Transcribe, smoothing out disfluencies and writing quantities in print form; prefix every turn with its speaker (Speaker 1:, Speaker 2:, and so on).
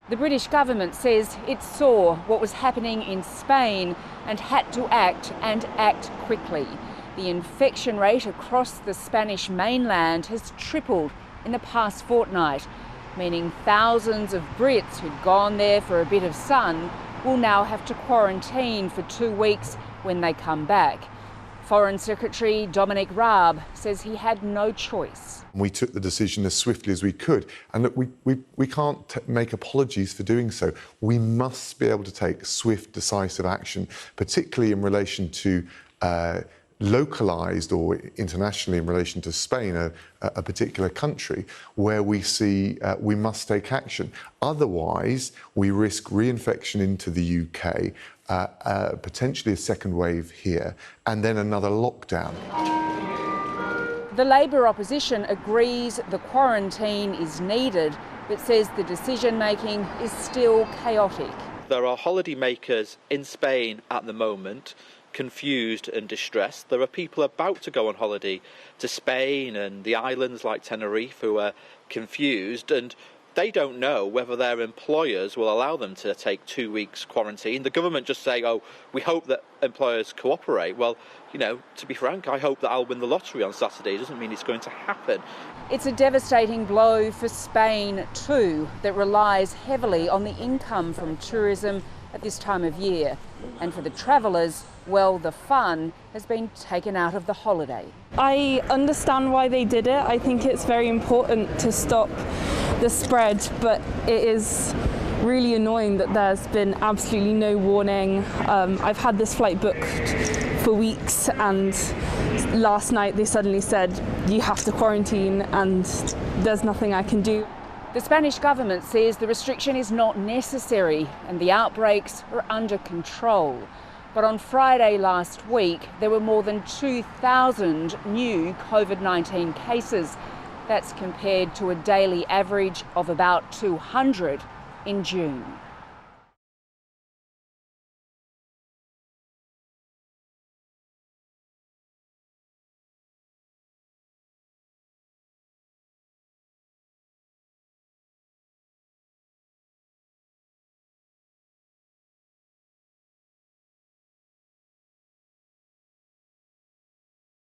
Speaker 1: The British government says it saw what was happening in Spain and had to act, and act quickly. The infection rate across the Spanish mainland has tripled in the past fortnight, meaning thousands of Brits who'd gone there for a bit of sun will now have to quarantine for 2 weeks when they come back. Foreign Secretary Dominic Raab says he had no choice.
Speaker 2: We took the decision as swiftly as we could, and that we can't make apologies for doing so. We must be able to take swift, decisive action, particularly in relation to localised or internationally in relation to Spain, a particular country, where we see we must take action. Otherwise, we risk reinfection into the UK, potentially a second wave here, and then another lockdown.
Speaker 1: The Labor opposition agrees the quarantine is needed, but says the decision-making is still chaotic.
Speaker 3: There are holidaymakers in Spain at the moment, confused and distressed. There are people about to go on holiday to Spain and the islands like Tenerife who are confused, and they don't know whether their employers will allow them to take 2 weeks quarantine. The government just saying, oh, we hope that employers cooperate. Well, you know, to be frank, I hope that I'll win the lottery on Saturday. It doesn't mean it's going to happen.
Speaker 1: It's a devastating blow for Spain too, that relies heavily on the income from tourism at this time of year. And for the travellers, well, the fun has been taken out of the holiday.
Speaker 4: I understand why they did it. I think it's very important to stop the spread, but it is really annoying that there's been absolutely no warning. I've had this flight booked for weeks, and last night they suddenly said you have to quarantine, and there's nothing I can do.
Speaker 1: The Spanish government says the restriction is not necessary and the outbreaks are under control. But on Friday last week, there were more than 2,000 new COVID-19 cases. That's compared to a daily average of about 200 in June.